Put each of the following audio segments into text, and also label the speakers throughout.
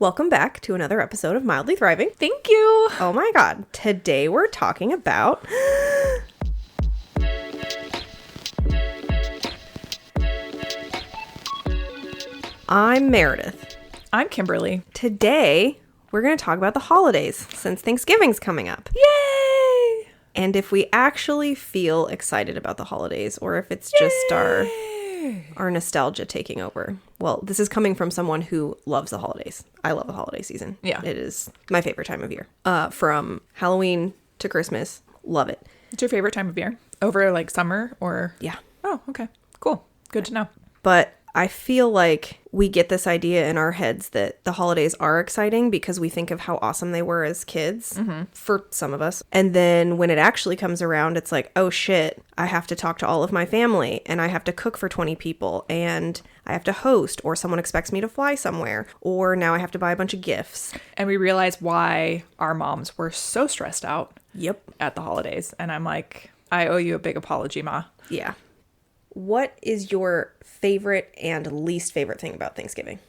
Speaker 1: Welcome back to another episode of Mildly Thriving.
Speaker 2: Thank you.
Speaker 1: Oh my God. Today we're talking about... I'm Meredith.
Speaker 2: I'm Kimberly.
Speaker 1: Today we're going to talk about the holidays since Thanksgiving's coming up.
Speaker 2: Yay!
Speaker 1: And if we actually feel excited about the holidays or if it's just our nostalgia taking over. Well, this is coming from someone who loves the holidays. I love the holiday season.
Speaker 2: Yeah.
Speaker 1: It is my favorite time of year. From Halloween to Christmas. Love it.
Speaker 2: It's your favorite time of year? Over like summer or?
Speaker 1: Yeah.
Speaker 2: Oh, okay. Cool. Good to know.
Speaker 1: But I feel like we get this idea in our heads that the holidays are exciting because we think of how awesome they were as kids, for some of us. And then when it actually comes around, it's like, oh shit, I have to talk to all of my family and I have to cook for 20 people and I have to host, or someone expects me to fly somewhere, or now I have to buy a bunch of gifts.
Speaker 2: And we realize why our moms were so stressed out at the holidays. And I'm like, I owe you a big apology, Ma.
Speaker 1: Yeah. What is your favorite and least favorite thing about Thanksgiving?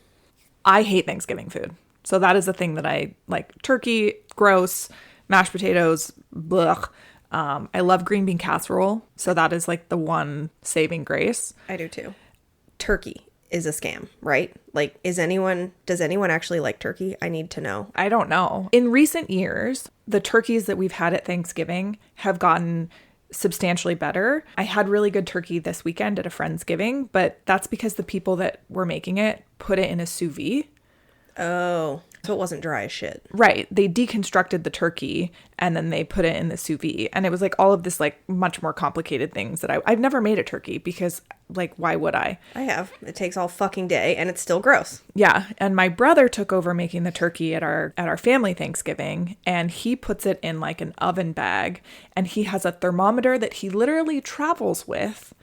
Speaker 2: I hate Thanksgiving food. So that is the thing that I like. Turkey, gross. Mashed potatoes, blech. I love green bean casserole. So that is like the one saving grace.
Speaker 1: I do too. Turkey is a scam, right? Like, does anyone actually like turkey? I need to know.
Speaker 2: I don't know. In recent years, the turkeys that we've had at Thanksgiving have gotten substantially better. I had really good turkey this weekend at a Friendsgiving, but that's because the people that were making it put it in a sous vide.
Speaker 1: Oh, so it wasn't dry as shit.
Speaker 2: Right. They deconstructed the turkey and then they put it in the sous vide. And it was like all of this like much more complicated things that I've never made a turkey because like, why would I?
Speaker 1: I have. It takes all fucking day and it's still gross.
Speaker 2: Yeah. And my brother took over making the turkey at our family Thanksgiving, and he puts it in like an oven bag, and he has a thermometer that he literally travels with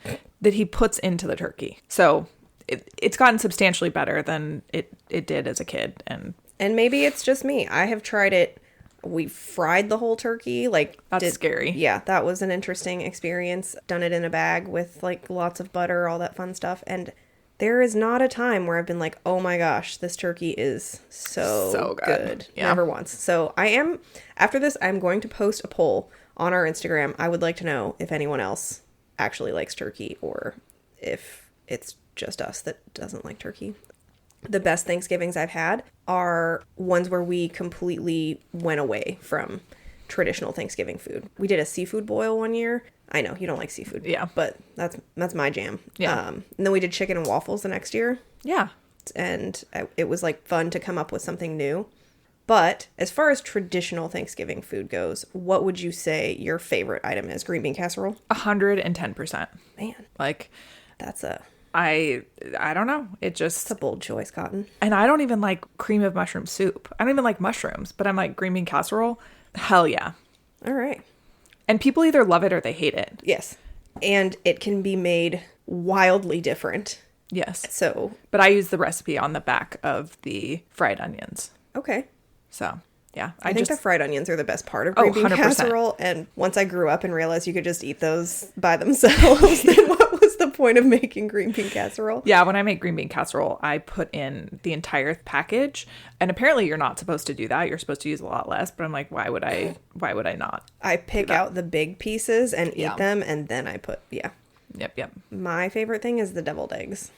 Speaker 2: that he puts into the turkey. So it's gotten substantially better than it did as a kid. And
Speaker 1: maybe it's just me. I have tried it. We fried the whole turkey.
Speaker 2: That's scary.
Speaker 1: Yeah, that was an interesting experience. Done it in a bag with like lots of butter, all that fun stuff. And there is not a time where I've been like, oh my gosh, this turkey is so good.
Speaker 2: Yeah.
Speaker 1: Never once. So after this, I'm going to post a poll on our Instagram. I would like to know if anyone else actually likes turkey or if it's just us that doesn't like turkey. The best Thanksgivings I've had are ones where we completely went away from traditional Thanksgiving food. We did a seafood boil one year. I know you don't like seafood.
Speaker 2: Yeah.
Speaker 1: But that's my jam.
Speaker 2: Yeah.
Speaker 1: And then we did chicken and waffles the next year.
Speaker 2: Yeah.
Speaker 1: And it was like fun to come up with something new. But as far as traditional Thanksgiving food goes, what would you say your favorite item is? Green bean casserole?
Speaker 2: 110%.
Speaker 1: Man.
Speaker 2: Like,
Speaker 1: That's a...
Speaker 2: I don't know. It's
Speaker 1: a bold choice, Cotton.
Speaker 2: And I don't even like cream of mushroom soup. I don't even like mushrooms, but I'm like green bean casserole. Hell yeah.
Speaker 1: All right.
Speaker 2: And people either love it or they hate it.
Speaker 1: Yes. And it can be made wildly different.
Speaker 2: Yes.
Speaker 1: So.
Speaker 2: But I use the recipe on the back of the fried onions.
Speaker 1: Okay.
Speaker 2: So, yeah.
Speaker 1: I think the fried onions are the best part of green bean
Speaker 2: 100%.
Speaker 1: casserole. And once I grew up and realized you could just eat those by themselves, then what was the point of making green bean casserole?
Speaker 2: Yeah, when I make green bean casserole, I put in the entire package. And apparently you're not supposed to do that. You're supposed to use a lot less. But I'm like, why would I not?
Speaker 1: I pick out the big pieces and eat them. And then I put,
Speaker 2: Yep.
Speaker 1: My favorite thing is the deviled eggs.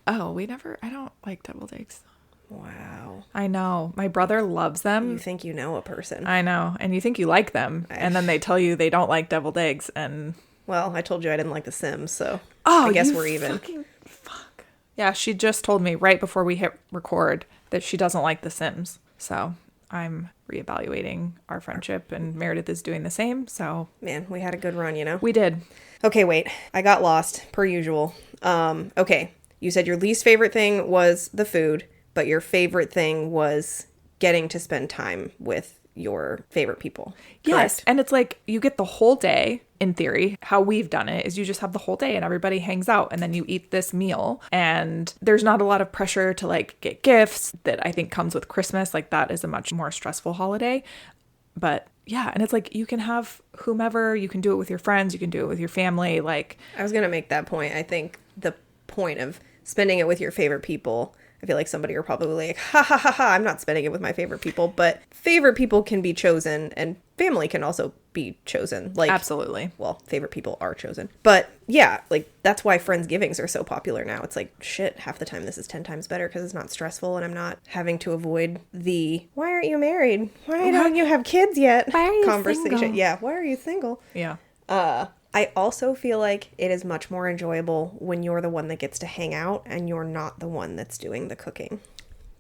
Speaker 2: Oh, I don't like deviled eggs.
Speaker 1: Wow.
Speaker 2: I know. My brother loves them.
Speaker 1: You think you know a person.
Speaker 2: I know. And you think you like them. And then they tell you they don't like deviled eggs. And
Speaker 1: well, I told you I didn't like The Sims, so I guess we're even.
Speaker 2: Fuck. Yeah, she just told me right before we hit record that she doesn't like The Sims. So I'm reevaluating our friendship, and Meredith is doing the same. So
Speaker 1: man, we had a good run, you know?
Speaker 2: We did.
Speaker 1: Okay, wait. I got lost, per usual. Okay. You said your least favorite thing was the food, but your favorite thing was getting to spend time with your favorite people.
Speaker 2: Yes.
Speaker 1: Correct?
Speaker 2: And it's like you get the whole day, in theory. How we've done it is you just have the whole day and everybody hangs out and then you eat this meal. And there's not a lot of pressure to like get gifts that I think comes with Christmas. Like that is a much more stressful holiday. But yeah, and it's like you can have whomever, you can do it with your friends, you can do it with your family. Like
Speaker 1: I was going to make that point. I think the point of spending it with your favorite people I feel like somebody are probably like, ha ha ha ha, I'm not spending it with my favorite people. But favorite people can be chosen, and family can also be chosen. Like,
Speaker 2: Absolutely.
Speaker 1: well, favorite people are chosen. But yeah, like, that's why Friendsgivings are so popular now. It's like, shit, half the time this is 10 times better because it's not stressful and I'm not having to avoid the, why aren't you married? Why don't you have kids yet?
Speaker 2: Why are you
Speaker 1: conversation.
Speaker 2: single?
Speaker 1: Yeah, why are you single?
Speaker 2: Yeah.
Speaker 1: I also feel like it is much more enjoyable when you're the one that gets to hang out and you're not the one that's doing the cooking.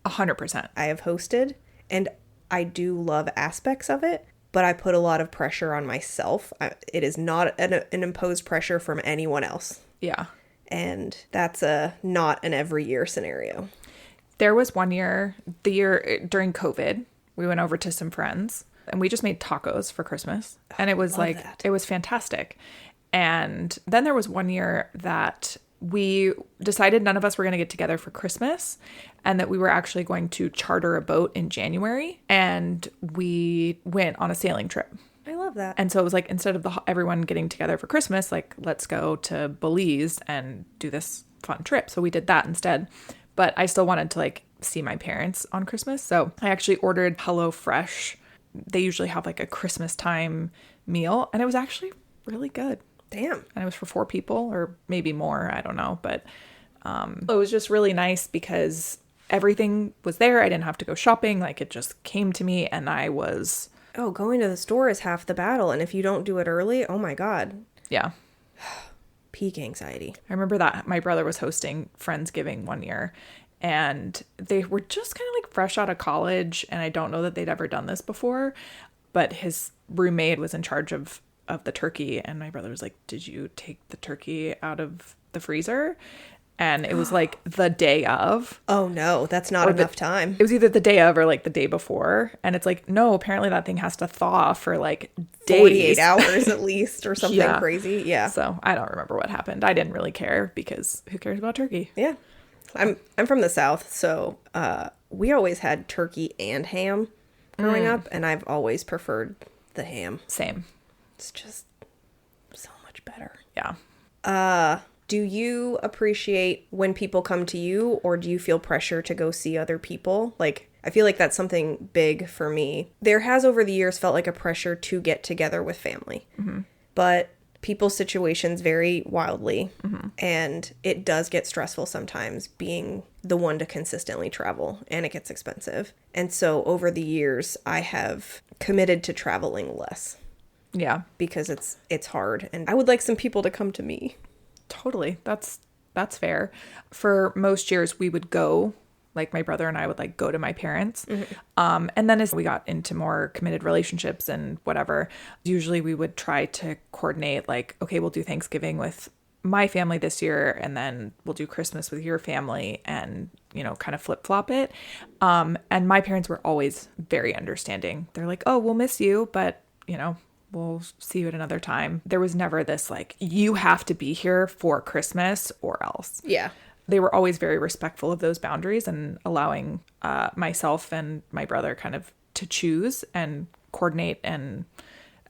Speaker 2: 100%.
Speaker 1: I have hosted and I do love aspects of it, but I put a lot of pressure on myself. It is not an imposed pressure from anyone else.
Speaker 2: Yeah.
Speaker 1: And that's not an every year scenario.
Speaker 2: There was one year, the year during COVID, we went over to some friends and we just made tacos for Christmas. And it was like,
Speaker 1: that.
Speaker 2: it was fantastic. And then there was one year that we decided none of us were going to get together for Christmas and that we were actually going to charter a boat in January. And we went on a sailing trip.
Speaker 1: I love that.
Speaker 2: And so it was like, instead of everyone getting together for Christmas, like, let's go to Belize and do this fun trip. So we did that instead. But I still wanted to like see my parents on Christmas. So I actually ordered HelloFresh. They usually have like a Christmas time meal. And it was actually really good.
Speaker 1: Damn.
Speaker 2: And it was for 4 people or maybe more. I don't know. But it was just really nice because everything was there. I didn't have to go shopping. Like, it just came to me and I was...
Speaker 1: Oh, going to the store is half the battle. And if you don't do it early, oh my God.
Speaker 2: Yeah.
Speaker 1: Peak anxiety.
Speaker 2: I remember that my brother was hosting Friendsgiving one year and they were just kind of like fresh out of college. And I don't know that they'd ever done this before, but his roommate was in charge of the turkey. And my brother was like, did you take the turkey out of the freezer? And it was like the day of.
Speaker 1: Oh no, that's not enough time.
Speaker 2: It was either the day of or like the day before. And it's like, no, apparently that thing has to thaw for like days.
Speaker 1: 48 hours at least or something
Speaker 2: Yeah.
Speaker 1: crazy. Yeah.
Speaker 2: So I don't remember what happened. I didn't really care because who cares about turkey?
Speaker 1: Yeah. I'm from the South, so we always had turkey and ham growing up, and I've always preferred the ham.
Speaker 2: Same.
Speaker 1: It's just so much better.
Speaker 2: Yeah.
Speaker 1: Do you appreciate when people come to you, or do you feel pressure to go see other people? Like, I feel like that's something big for me. There has over the years felt like a pressure to get together with family, but people's situations vary wildly, and it does get stressful sometimes being the one to consistently travel, and it gets expensive. And so over the years, I have committed to traveling less
Speaker 2: Yeah.
Speaker 1: because it's hard, and I would like some people to come to me.
Speaker 2: Totally. That's fair. For most years we would go, like my brother and I would like go to my parents. And then as we got into more committed relationships and whatever, usually we would try to coordinate like, okay, we'll do Thanksgiving with my family this year and then we'll do Christmas with your family and, you know, kind of flip-flop it. And my parents were always very understanding. They're like, oh, we'll miss you, but, you know, we'll see you at another time. There was never this like, you have to be here for Christmas or else.
Speaker 1: Yeah.
Speaker 2: They were always very respectful of those boundaries and allowing myself and my brother kind of to choose and coordinate. And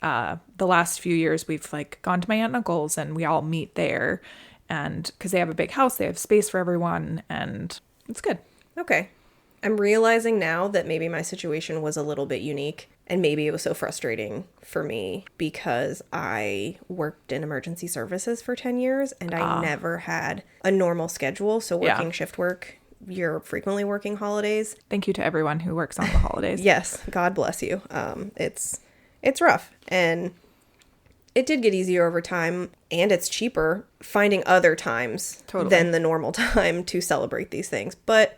Speaker 2: the last few years we've like gone to my aunt and uncle's and we all meet there. And because they have a big house, they have space for everyone and it's good.
Speaker 1: Okay. I'm realizing now that maybe my situation was a little bit unique and maybe it was so frustrating for me because I worked in emergency services for 10 years and I never had a normal schedule. So working shift work, you're frequently working holidays.
Speaker 2: Thank you to everyone who works on the holidays.
Speaker 1: Yes. God bless you. It's rough and it did get easier over time and it's cheaper finding other times than the normal time to celebrate these things. But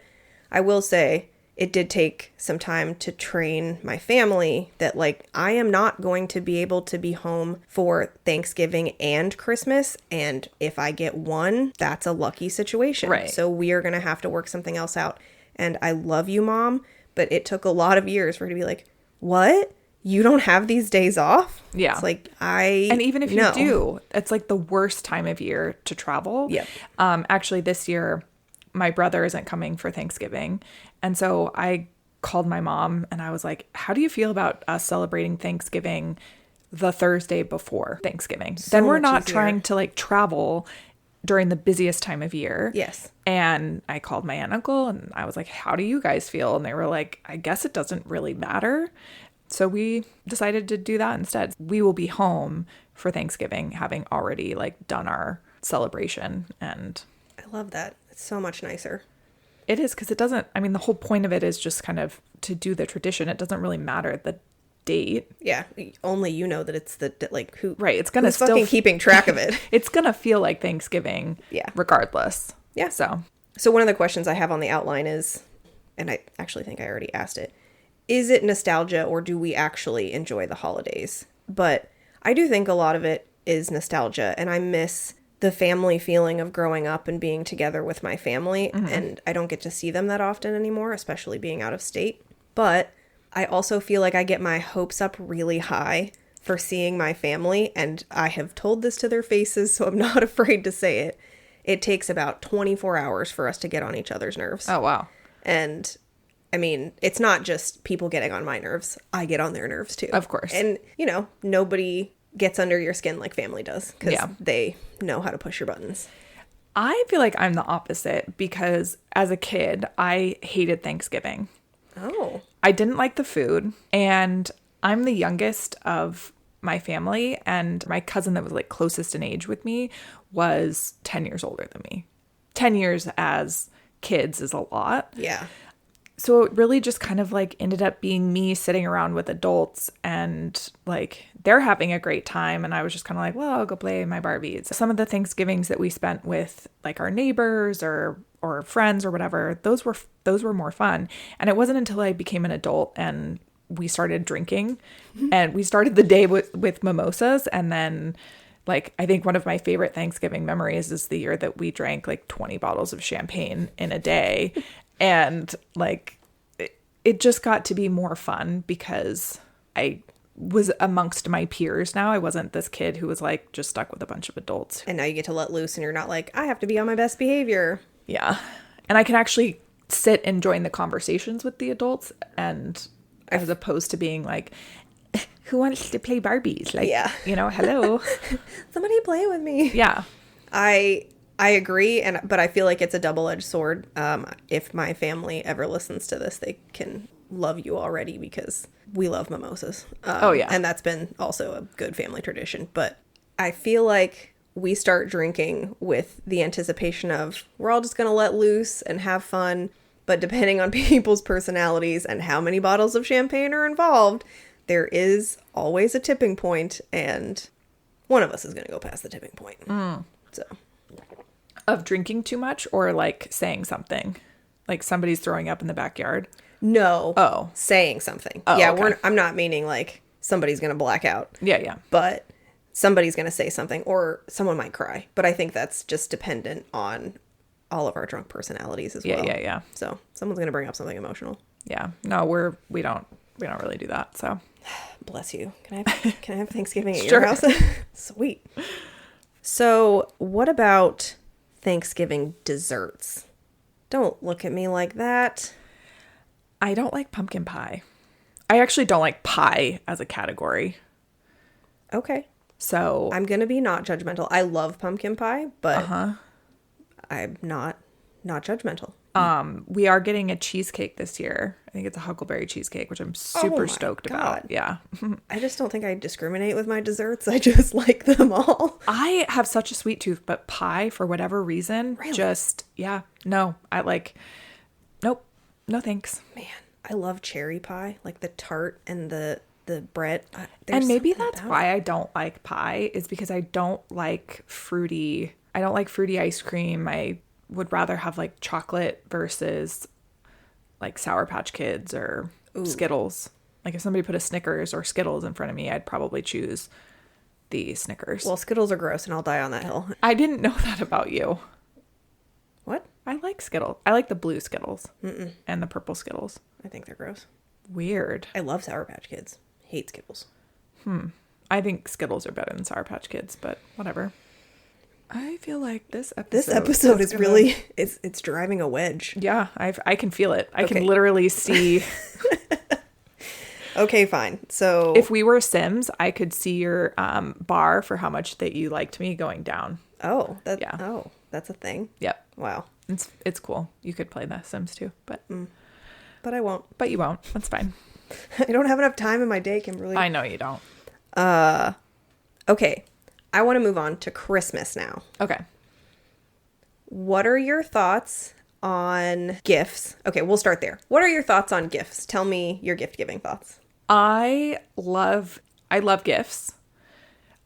Speaker 1: I will say it did take some time to train my family that like I am not going to be able to be home for Thanksgiving and Christmas. And if I get one, that's a lucky situation.
Speaker 2: Right.
Speaker 1: So we are going to have to work something else out. And I love you, Mom, but it took a lot of years for her to be like, what? You don't have these days off?
Speaker 2: Yeah.
Speaker 1: It's like
Speaker 2: And even if you do, it's like the worst time of year to travel.
Speaker 1: Yep.
Speaker 2: Actually, this year, my brother isn't coming for Thanksgiving. And so I called my mom and I was like, how do you feel about us celebrating Thanksgiving the Thursday before Thanksgiving? Then we're not trying to like travel during the busiest time of year.
Speaker 1: Yes.
Speaker 2: And I called my aunt and uncle and I was like, how do you guys feel? And they were like, I guess it doesn't really matter. So we decided to do that instead. We will be home for Thanksgiving, having already like done our celebration. And
Speaker 1: I love that. It's so much nicer.
Speaker 2: it is, because it doesn't, I mean, the whole point of it is just kind of to do the tradition. It doesn't really matter the date.
Speaker 1: Yeah. Only you know that it's the, like, who.
Speaker 2: Right. It's going to still
Speaker 1: fucking keeping track of it.
Speaker 2: It's going to feel like Thanksgiving.
Speaker 1: Yeah.
Speaker 2: Regardless.
Speaker 1: Yeah.
Speaker 2: So
Speaker 1: one of the questions I have on the outline is, and I actually think I already asked it, is it nostalgia or do we actually enjoy the holidays? But I do think a lot of it is nostalgia, and I miss the family feeling of growing up and being together with my family, and I don't get to see them that often anymore, especially being out of state. But I also feel like I get my hopes up really high for seeing my family, and I have told this to their faces, so I'm not afraid to say it. It takes about 24 hours for us to get on each other's nerves.
Speaker 2: Oh, wow.
Speaker 1: And I mean, it's not just people getting on my nerves. I get on their nerves too.
Speaker 2: Of course.
Speaker 1: And, you know, nobody gets under your skin like family does, because they know how to push your buttons.
Speaker 2: I feel like I'm the opposite, because as a kid, I hated Thanksgiving.
Speaker 1: Oh.
Speaker 2: I didn't like the food, and I'm the youngest of my family, and my cousin that was like closest in age with me was 10 years older than me. 10 years as kids is a lot.
Speaker 1: Yeah.
Speaker 2: So it really just kind of like ended up being me sitting around with adults, and like they're having a great time. And I was just kind of like, well, I'll go play my Barbies. Some of the Thanksgivings that we spent with like our neighbors or friends or whatever, those were more fun. And it wasn't until I became an adult and we started drinking, and we started the day with mimosas. And then like, I think one of my favorite Thanksgiving memories is the year that we drank like 20 bottles of champagne in a day. And like, it just got to be more fun because I was amongst my peers now. I wasn't this kid who was like just stuck with a bunch of adults.
Speaker 1: And now you get to let loose and you're not like, I have to be on my best behavior.
Speaker 2: Yeah. And I can actually sit and join the conversations with the adults, and as opposed to being like, who wants to play Barbies? Like, you know, hello.
Speaker 1: Somebody play with me.
Speaker 2: Yeah.
Speaker 1: I agree, but I feel like it's a double-edged sword. If my family ever listens to this, they can love you already, because we love mimosas.
Speaker 2: Oh, yeah.
Speaker 1: And that's been also a good family tradition. But I feel like we start drinking with the anticipation of, we're all just going to let loose and have fun. But depending on people's personalities and how many bottles of champagne are involved, there is always a tipping point, and one of us is going to go past the tipping point. So,
Speaker 2: of drinking too much, or like saying something, like somebody's throwing up in the backyard.
Speaker 1: No.
Speaker 2: Oh,
Speaker 1: saying something.
Speaker 2: Oh,
Speaker 1: yeah,
Speaker 2: okay.
Speaker 1: I'm not meaning like somebody's going to black out.
Speaker 2: Yeah.
Speaker 1: But somebody's going to say something, or someone might cry. But I think that's just dependent on all of our drunk personalities as well.
Speaker 2: Yeah.
Speaker 1: So someone's going to bring up something emotional.
Speaker 2: Yeah. No, we don't really do that. So
Speaker 1: bless you. Can I have Thanksgiving at
Speaker 2: Sure.
Speaker 1: your house? Sweet. So what about Thanksgiving desserts? Don't look at me like that.
Speaker 2: I don't like pumpkin pie. I actually don't like pie as a category.
Speaker 1: Okay.
Speaker 2: So
Speaker 1: I'm going to be not judgmental. I love pumpkin pie, but I'm not judgmental.
Speaker 2: we are getting a cheesecake this year. I think it's a huckleberry cheesecake, which I'm super stoked about. Yeah.
Speaker 1: I just don't think I discriminate with my desserts. I just like them all.
Speaker 2: I have such a sweet tooth, but pie, for whatever reason, no. Nope. No thanks.
Speaker 1: Man, I love cherry pie, like the tart and the bread.
Speaker 2: And maybe that's why I don't like pie, is because I don't like fruity ice cream. I would rather have like chocolate versus like Sour Patch Kids or Skittles. Like if somebody put a Snickers or Skittles in front of me, I'd probably choose the Snickers.
Speaker 1: Well, Skittles are gross and I'll die on that hill.
Speaker 2: I didn't know that about you.
Speaker 1: What?
Speaker 2: I like Skittles. I like the blue Skittles and the purple Skittles.
Speaker 1: I think they're gross.
Speaker 2: Weird.
Speaker 1: I love Sour Patch Kids. Hate Skittles.
Speaker 2: I think Skittles are better than Sour Patch Kids, but whatever. I feel like this episode
Speaker 1: is really it's driving a wedge.
Speaker 2: Yeah, I can feel it. I can literally see.
Speaker 1: Okay, fine. So
Speaker 2: if we were Sims, I could see your bar for how much that you liked me going down. Yeah.
Speaker 1: Oh, that's a thing.
Speaker 2: Yep.
Speaker 1: Wow.
Speaker 2: It's cool. You could play The Sims too, but
Speaker 1: I won't.
Speaker 2: But you won't. That's fine.
Speaker 1: I don't have enough time in my day, Kimberly.
Speaker 2: I know you don't.
Speaker 1: Okay. I want to move on to Christmas now.
Speaker 2: Okay.
Speaker 1: What are your thoughts on gifts? Okay, we'll start there. What are your thoughts on gifts? Tell me your gift giving thoughts.
Speaker 2: I love gifts.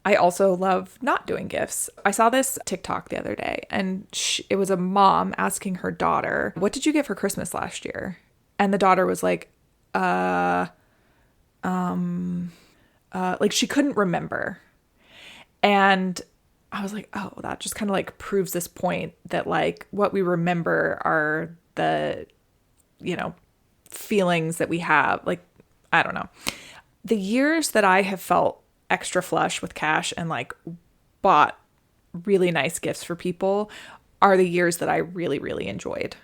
Speaker 2: I also love not doing gifts. I saw this TikTok the other day, and it was a mom asking her daughter, "What did you get for Christmas last year?" And the daughter was like, like she couldn't remember. And I was like, oh, that just kind of like proves this point that like what we remember are the, feelings that we have. Like, I don't know. The years that I have felt extra flush with cash and like bought really nice gifts for people are the years that I really, really enjoyed.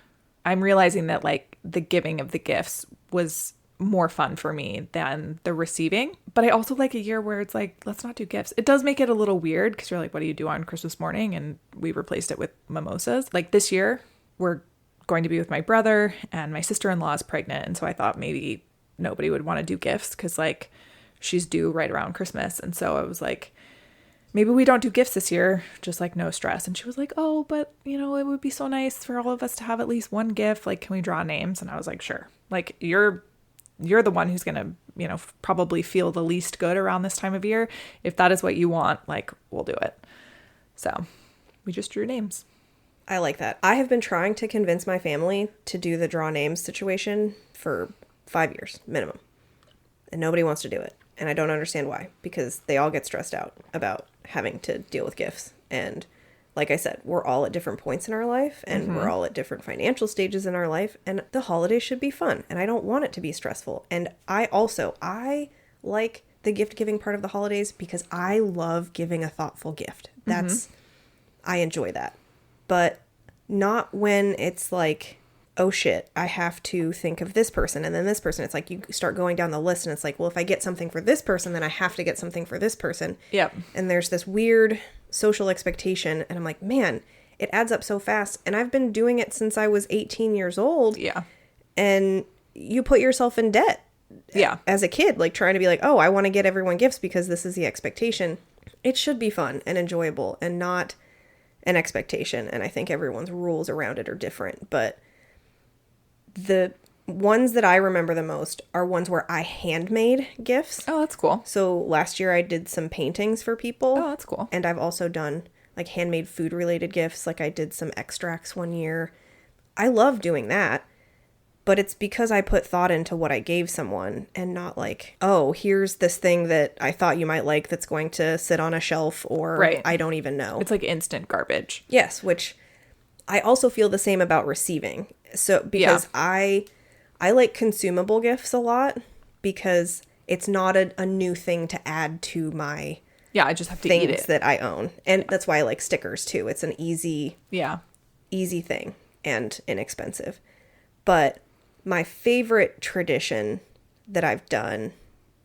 Speaker 2: I'm realizing that like the giving of the gifts was more fun for me than the receiving. But I also like a year where it's like, let's not do gifts. It does make it a little weird because you're like, what do you do on Christmas morning? And we replaced it with mimosas. Like this year, we're going to be with my brother and my sister-in-law is pregnant. And so I thought maybe nobody would want to do gifts because like she's due right around Christmas. And so I was like, maybe we don't do gifts this year, just like no stress. And she was like, oh, but it would be so nice for all of us to have at least one gift. Like, can we draw names? And I was like, sure. Like you're the one who's going to, probably feel the least good around this time of year. If that is what you want, like, we'll do it. So we just drew names.
Speaker 1: I like that. I have been trying to convince my family to do the draw names situation for 5 years minimum. And nobody wants to do it. And I don't understand why, because they all get stressed out about having to deal with gifts. And like I said, we're all at different points in our life and we're all at different financial stages in our life. And the holidays should be fun. And I don't want it to be stressful. And I like the gift giving part of the holidays because I love giving a thoughtful gift. I enjoy that. But not when it's like, oh shit, I have to think of this person and then this person. It's like you start going down the list and it's like, well, if I get something for this person, then I have to get something for this person.
Speaker 2: Yep.
Speaker 1: And there's this weird social expectation. And I'm like, man, it adds up so fast. And I've been doing it since I was 18 years old.
Speaker 2: Yeah.
Speaker 1: And you put yourself in debt.
Speaker 2: Yeah.
Speaker 1: As a kid, like trying to be like, oh, I want to get everyone gifts because this is the expectation. It should be fun and enjoyable and not an expectation. And I think everyone's rules around it are different. But the ones that I remember the most are ones where I handmade gifts.
Speaker 2: Oh, that's cool.
Speaker 1: So last year I did some paintings for people.
Speaker 2: Oh, that's cool.
Speaker 1: And I've also done like handmade food related gifts. Like I did some extracts one year. I love doing that. But it's because I put thought into what I gave someone and not like, oh, here's this thing that I thought you might like that's going to sit on a shelf or
Speaker 2: right.
Speaker 1: I don't even know.
Speaker 2: It's like instant garbage.
Speaker 1: Yes, which I also feel the same about receiving. So because I like consumable gifts a lot because it's not a new thing to add to my
Speaker 2: I just have to eat it
Speaker 1: that I own. And that's why I like stickers too. It's an easy thing and inexpensive. But my favorite tradition that I've done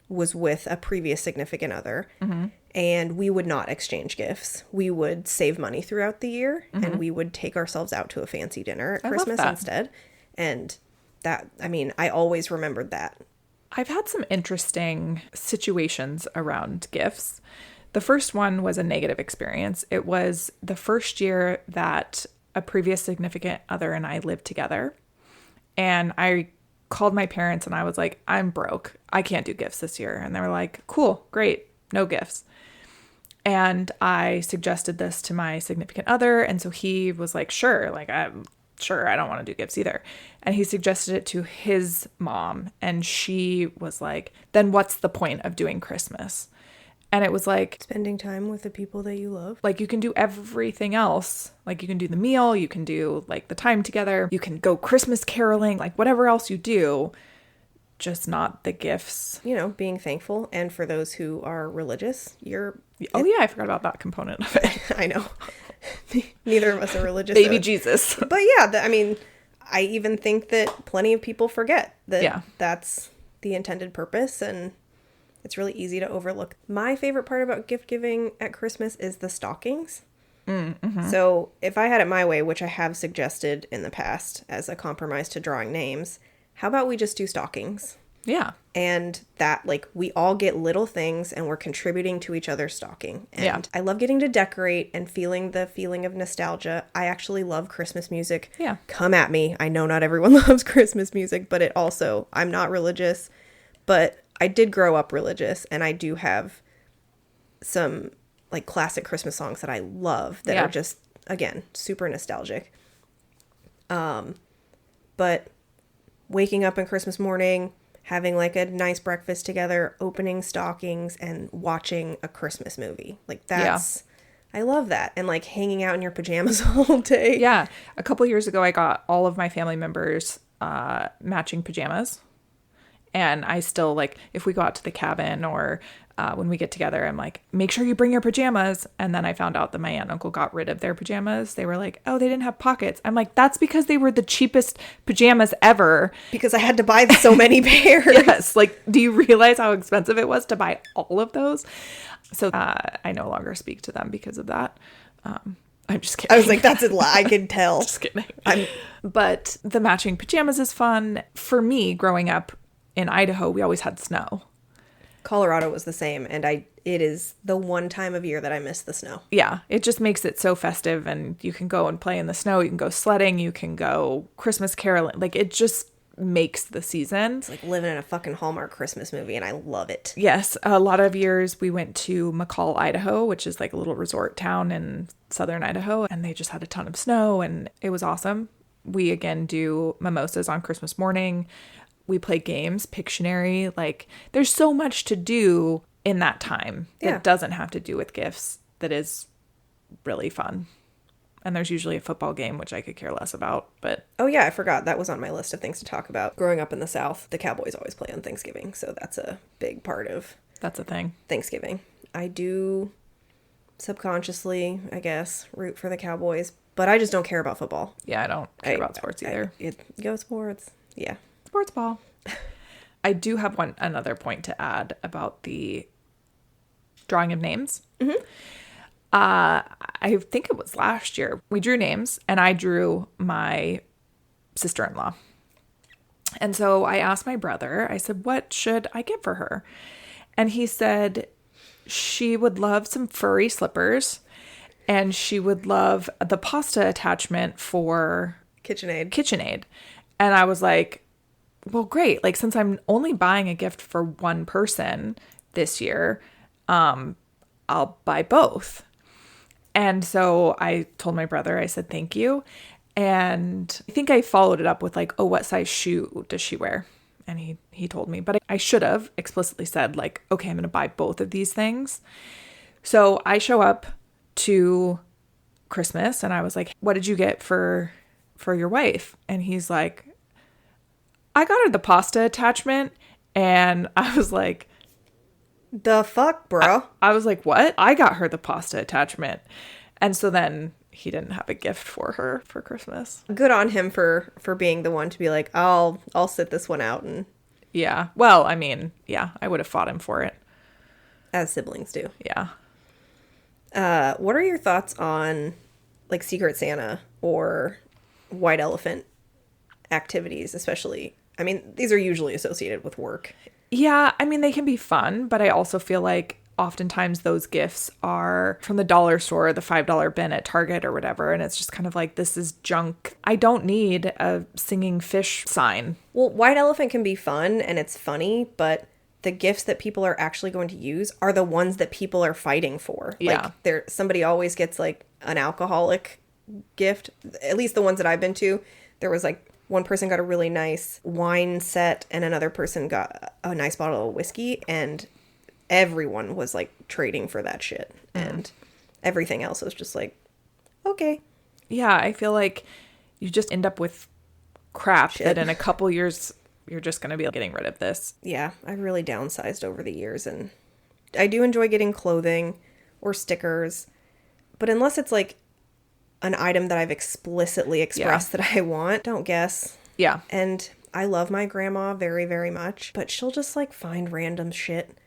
Speaker 1: was with a previous significant other. Mm-hmm. And we would not exchange gifts. We would save money throughout the year and we would take ourselves out to a fancy dinner at Christmas instead. And that, I mean, I always remembered that.
Speaker 2: I've had some interesting situations around gifts. The first one was a negative experience. It was the first year that a previous significant other and I lived together. And I called my parents and I was like, I'm broke. I can't do gifts this year. And they were like, cool, great, no gifts. And I suggested this to my significant other. And so he was like, sure, like, I'm sure I don't want to do gifts either. And he suggested it to his mom. And she was like, then what's the point of doing Christmas? And it was like
Speaker 1: spending time with the people that you love.
Speaker 2: Like you can do everything else. Like you can do the meal, you can do like the time together, you can go Christmas caroling, like whatever else you do, just not the gifts.
Speaker 1: You know, being thankful. And for those who are religious,
Speaker 2: I forgot about that component of it.
Speaker 1: I know. Neither of us are religious.
Speaker 2: Baby Jesus.
Speaker 1: But yeah, I mean, I even think that plenty of people forget that that's the intended purpose and it's really easy to overlook. My favorite part about gift giving at Christmas is the stockings. So if I had it my way, which I have suggested in the past as a compromise to drawing names, how about we just do stockings?
Speaker 2: Yeah.
Speaker 1: And that, like, we all get little things and we're contributing to each other's stocking. And
Speaker 2: Yeah.
Speaker 1: I love getting to decorate and feeling the feeling of nostalgia. I actually love Christmas music.
Speaker 2: Yeah.
Speaker 1: Come at me. I know not everyone loves Christmas music, but it also, I'm not religious, but I did grow up religious, and I do have some, like, classic Christmas songs that I love that
Speaker 2: Yeah.
Speaker 1: are just, again, super nostalgic. But waking up on Christmas morning, having like a nice breakfast together, opening stockings, and watching a Christmas movie. Like, that's, I love that. And like hanging out in your pajamas all day.
Speaker 2: Yeah. A couple years ago, I got all of my family members matching pajamas. And I still, like, if we go out to the cabin or when we get together, I'm like, make sure you bring your pajamas. And then I found out that my aunt and uncle got rid of their pajamas. They were like, oh, they didn't have pockets. I'm like, that's because they were the cheapest pajamas ever.
Speaker 1: Because I had to buy so many pairs.
Speaker 2: Yes. Like, do you realize how expensive it was to buy all of those? So I no longer speak to them because of that. I'm just kidding.
Speaker 1: I was like, that's a lie. I can tell.
Speaker 2: Just kidding. But the matching pajamas is fun. For me, growing up in Idaho, we always had snow.
Speaker 1: Colorado was the same, and it is the one time of year that I miss the snow.
Speaker 2: Yeah, it just makes it so festive, and you can go and play in the snow, you can go sledding, you can go Christmas caroling. Like, it just makes the season.
Speaker 1: It's like living in a fucking Hallmark Christmas movie, and I love it.
Speaker 2: Yes, a lot of years we went to McCall, Idaho, which is like a little resort town in southern Idaho, and they just had a ton of snow, and it was awesome. We again do mimosas on Christmas morning. We play games, Pictionary. Like, there's so much to do in that time that doesn't have to do with gifts, that is really fun. And there's usually a football game, which I could care less about. But
Speaker 1: oh yeah, I forgot. That was on my list of things to talk about. Growing up in the South, the Cowboys always play on Thanksgiving, so that's a big part of
Speaker 2: that's a thing.
Speaker 1: Thanksgiving. I do subconsciously, I guess, root for the Cowboys, but I just don't care about football.
Speaker 2: Yeah, I don't care about sports either.
Speaker 1: Go sports. Yeah.
Speaker 2: Sports ball. I do have another point to add about the drawing of names. Mm-hmm. I think it was last year. We drew names, and I drew my sister-in-law. And so I asked my brother, I said, what should I get for her? And he said she would love some furry slippers, and she would love the pasta attachment for KitchenAid. And I was like, well, great. Like, since I'm only buying a gift for one person this year, I'll buy both. And so I told my brother, I said, thank you. And I think I followed it up with like, oh, what size shoe does she wear? And he told me, but I should have explicitly said like, okay, I'm going to buy both of these things. So I show up to Christmas and I was like, what did you get for your wife? And he's like, I got her the pasta attachment. And I was like,
Speaker 1: the fuck, bro?
Speaker 2: I was like, what? I got her the pasta attachment. And so then he didn't have a gift for her for Christmas.
Speaker 1: Good on him for being the one to be like, I'll sit this one out. And
Speaker 2: yeah. Well, I mean, yeah, I would have fought him for it.
Speaker 1: As siblings do.
Speaker 2: Yeah.
Speaker 1: What are your thoughts on like Secret Santa or White Elephant activities, especially? I mean, these are usually associated with work.
Speaker 2: Yeah, I mean, they can be fun, but I also feel like oftentimes those gifts are from the dollar store, the $5 bin at Target or whatever, and it's just kind of like, this is junk. I don't need a singing fish sign.
Speaker 1: Well, White Elephant can be fun and it's funny, but the gifts that people are actually going to use are the ones that people are fighting for.
Speaker 2: Yeah.
Speaker 1: Like, somebody always gets like an alcoholic gift. At least the ones that I've been to, there was like one person got a really nice wine set and another person got a nice bottle of whiskey, and everyone was like trading for that shit. And everything else was just like, okay.
Speaker 2: Yeah, I feel like you just end up with crap that in a couple years you're just going to be getting rid of this.
Speaker 1: Yeah, I've really downsized over the years, and I do enjoy getting clothing or stickers, but unless it's like an item that I've explicitly expressed that I want, don't guess.
Speaker 2: Yeah.
Speaker 1: And I love my grandma very, very much, but she'll just like find random shit.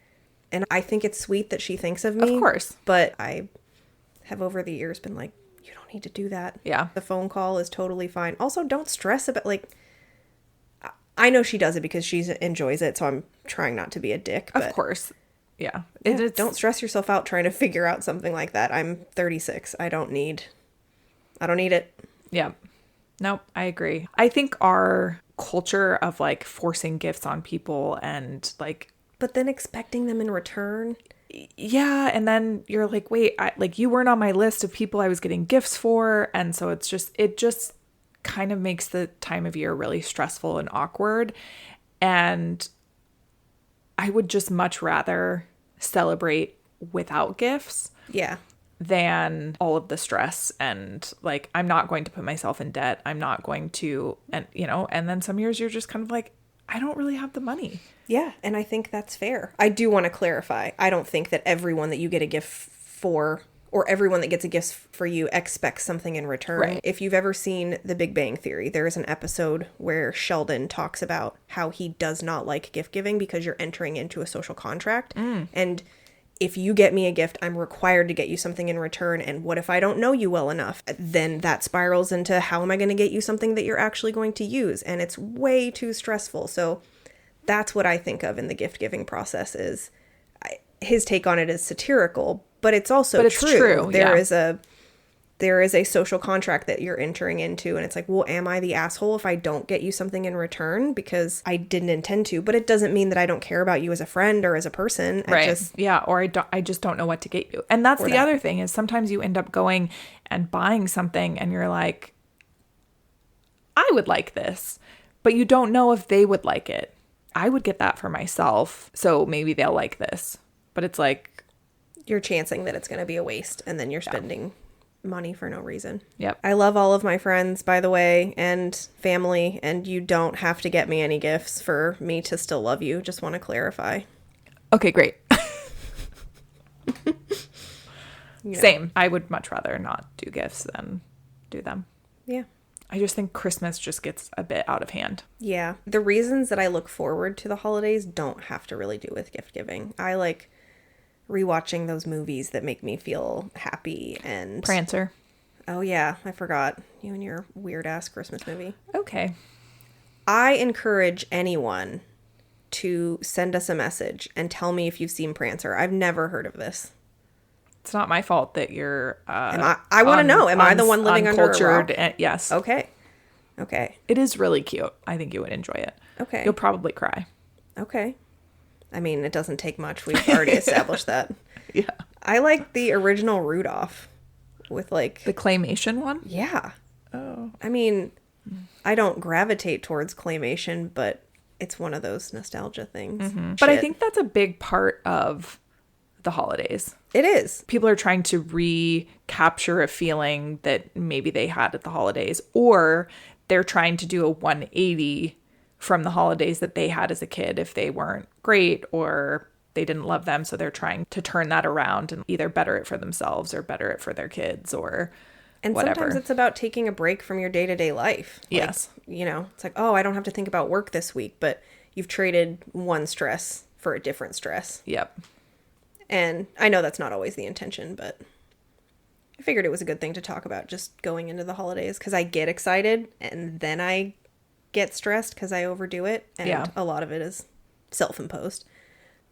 Speaker 1: And I think it's sweet that she thinks of me.
Speaker 2: Of course.
Speaker 1: But I have over the years been like, you don't need to do that.
Speaker 2: Yeah.
Speaker 1: The phone call is totally fine. Also, don't stress about, like, I know she does it because she enjoys it, so I'm trying not to be a dick. But
Speaker 2: Of course. Yeah.
Speaker 1: don't stress yourself out trying to figure out something like that. I'm 36. I don't need it.
Speaker 2: Yeah. Nope, I agree. I think our culture of like forcing gifts on people and like,
Speaker 1: But then expecting them in return.
Speaker 2: yeah, and then you're like, wait, like you weren't on my list of people I was getting gifts for, and so it just kind of makes the time of year really stressful and awkward. And I would just much rather celebrate without gifts
Speaker 1: Yeah.
Speaker 2: than all of the stress. And like, I'm not going to put myself in debt. I'm not going to, and and then some years you're just kind of like, I don't really have the money.
Speaker 1: Yeah, and I think that's fair. I do want to clarify. I don't think that everyone that you get a gift for, or everyone that gets a gift for you, expects something in return.
Speaker 2: Right.
Speaker 1: If you've ever seen The Big Bang Theory, there is an episode where Sheldon talks about how he does not like gift giving because you're entering into a social contract. And if you get me a gift, I'm required to get you something in return. And what if I don't know you well enough? Then that spirals into, how am I going to get you something that you're actually going to use? And it's way too stressful. So that's what I think of in the gift giving process. Is his take on it is satirical, but it's also true. There is a social contract that you're entering into, and it's like, well, am I the asshole if I don't get you something in return because I didn't intend to? But it doesn't mean that I don't care about you as a friend or as a person.
Speaker 2: Right. Or I just don't know what to get you. And that's the other thing, is sometimes you end up going and buying something and you're like, I would like this, but you don't know if they would like it. I would get that for myself, so maybe they'll like this. But it's like,
Speaker 1: you're chancing that it's going to be a waste, and then you're spending money for no reason.
Speaker 2: Yep.
Speaker 1: I love all of my friends, by the way, and family, and you don't have to get me any gifts for me to still love you. Just want to clarify.
Speaker 2: Okay, great.
Speaker 1: Yeah.
Speaker 2: Same. I would much rather not do gifts than do them.
Speaker 1: Yeah.
Speaker 2: I just think Christmas just gets a bit out of hand.
Speaker 1: Yeah. The reasons that I look forward to the holidays don't have to really do with gift giving. I like rewatching those movies that make me feel happy. And
Speaker 2: Prancer.
Speaker 1: Oh yeah, I forgot. You and your weird ass Christmas movie.
Speaker 2: Okay.
Speaker 1: I encourage anyone to send us a message and tell me if you've seen Prancer. I've never heard of this.
Speaker 2: It's not my fault that you're
Speaker 1: I want to know, am I the one living under a rock?
Speaker 2: Yes.
Speaker 1: Okay.
Speaker 2: It is really cute. I think you would enjoy it.
Speaker 1: Okay.
Speaker 2: You'll probably cry.
Speaker 1: Okay. I mean, it doesn't take much. We've already established that.
Speaker 2: Yeah.
Speaker 1: I like the original Rudolph with like...
Speaker 2: The claymation one?
Speaker 1: Yeah.
Speaker 2: Oh.
Speaker 1: I mean, I don't gravitate towards claymation, but it's one of those nostalgia things.
Speaker 2: Mm-hmm. But I think that's a big part of the holidays.
Speaker 1: It is.
Speaker 2: People are trying to recapture a feeling that maybe they had at the holidays, or they're trying to do a 180 from the holidays that they had as a kid if they weren't great or they didn't love them. So they're trying to turn that around and either better it for themselves or better it for their kids or whatever.
Speaker 1: Sometimes it's about taking a break from your day-to-day life.
Speaker 2: Yes.
Speaker 1: Like, it's like, oh, I don't have to think about work this week, but you've traded one stress for a different stress.
Speaker 2: Yep.
Speaker 1: And I know that's not always the intention, but I figured it was a good thing to talk about just going into the holidays, because I get excited and then I get stressed because I overdo it. And a lot of it is self-imposed.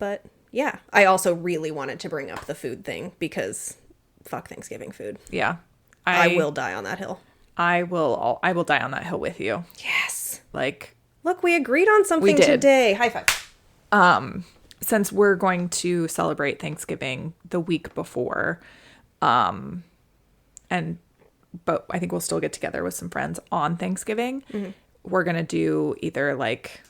Speaker 1: But yeah, I also really wanted to bring up the food thing because fuck Thanksgiving food.
Speaker 2: Yeah.
Speaker 1: I will die on that hill.
Speaker 2: I will die on that hill with you.
Speaker 1: Yes.
Speaker 2: Like,
Speaker 1: look, we agreed on something today. High five.
Speaker 2: Since we're going to celebrate Thanksgiving the week before, but I think we'll still get together with some friends on Thanksgiving. Mm-hmm. We're going to do either like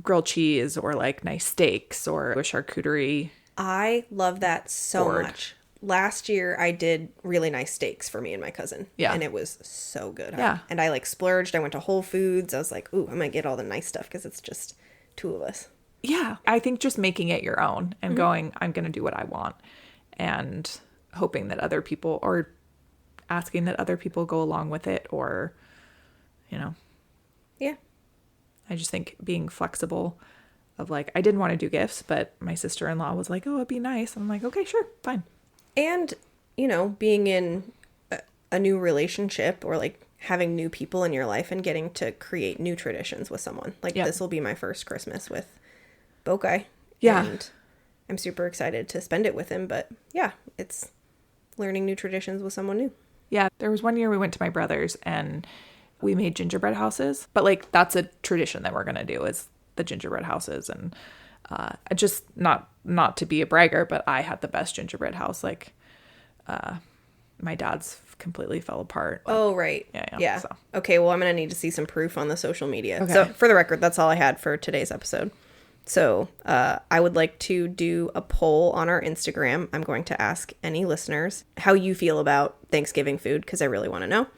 Speaker 2: grilled cheese or like nice steaks or a charcuterie.
Speaker 1: I love that so much. Last year I did really nice steaks for me and my cousin. Yeah. And it was so good.
Speaker 2: Yeah.
Speaker 1: And I like splurged. I went to Whole Foods. I was like, ooh, I'm going to get all the nice stuff because it's just two of us.
Speaker 2: Yeah. I think just making it your own and going, I'm going to do what I want, and hoping that other people, or asking that other people go along with it, or,
Speaker 1: Yeah.
Speaker 2: I just think being flexible of like, I didn't want to do gifts, but my sister-in-law was like, oh, it'd be nice. And I'm like, okay, sure, fine.
Speaker 1: And you know, being in a new relationship or like having new people in your life and getting to create new traditions with someone. Like this will be my first Christmas with Bokai.
Speaker 2: Yeah.
Speaker 1: And I'm super excited to spend it with him. But yeah, it's learning new traditions with someone new.
Speaker 2: Yeah. There was one year we went to my brother's and we made gingerbread houses. But like that's a tradition that we're going to do is the gingerbread houses. And just not to be a bragger, but I had the best gingerbread house. Like my dad's completely fell apart.
Speaker 1: Oh, right. Yeah. So. Okay, well, I'm going to need to see some proof on the social media. Okay. So for the record, that's all I had for today's episode. So I would like to do a poll on our Instagram. I'm going to ask any listeners how you feel about Thanksgiving food, because I really want to know.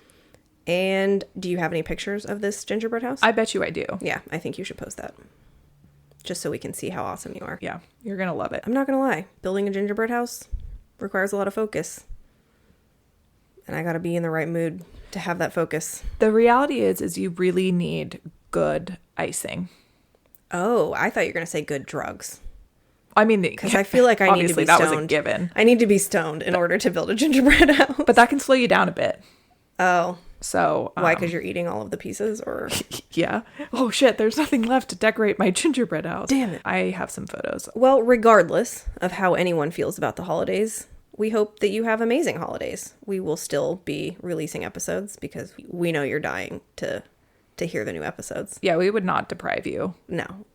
Speaker 1: And do you have any pictures of this gingerbread house?
Speaker 2: I bet you I do.
Speaker 1: Yeah, I think you should post that. Just so we can see how awesome you are.
Speaker 2: Yeah, you're going to love it.
Speaker 1: I'm not going to lie. Building a gingerbread house requires a lot of focus. And I got to be in the right mood to have that focus.
Speaker 2: The reality is you really need good icing.
Speaker 1: Oh, I thought you were going to say good drugs.
Speaker 2: I mean,
Speaker 1: because I feel like I need to be stoned.
Speaker 2: That was a given.
Speaker 1: I need to be stoned in order to build a gingerbread house.
Speaker 2: But that can slow you down a bit.
Speaker 1: Oh.
Speaker 2: So.
Speaker 1: Why? Because you're eating all of the pieces or?
Speaker 2: Yeah. Oh, shit. There's nothing left to decorate my gingerbread house.
Speaker 1: Damn it.
Speaker 2: I have some photos.
Speaker 1: Well, regardless of how anyone feels about the holidays, we hope that you have amazing holidays. We will still be releasing episodes because we know you're dying to hear the new episodes.
Speaker 2: Yeah, we would not deprive you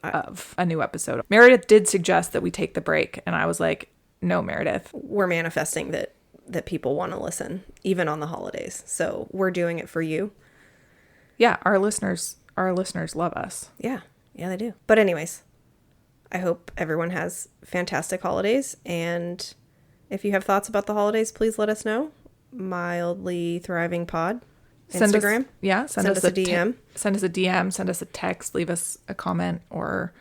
Speaker 1: of
Speaker 2: a new episode. Meredith did suggest that we take the break, and I was like, no, Meredith.
Speaker 1: We're manifesting that people want to listen, even on the holidays. So we're doing it for you.
Speaker 2: Yeah, our listeners love us.
Speaker 1: Yeah, they do. But anyways, I hope everyone has fantastic holidays, and if you have thoughts about the holidays, please let us know. Mildly Thriving Pod. Instagram.
Speaker 2: Send us a DM. Send us a DM. Send us a text. Leave us a comment. Or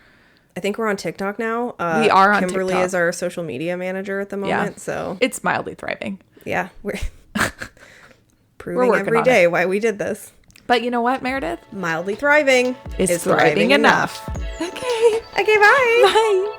Speaker 1: I think we're on TikTok now.
Speaker 2: We are on
Speaker 1: Kimberly
Speaker 2: TikTok.
Speaker 1: Is our social media manager at the moment. So
Speaker 2: it's Mildly Thriving.
Speaker 1: Yeah, we're proving every day why we did this.
Speaker 2: But you know what, Meredith?
Speaker 1: Mildly Thriving
Speaker 2: is thriving enough.
Speaker 1: Okay. Bye.
Speaker 2: Bye.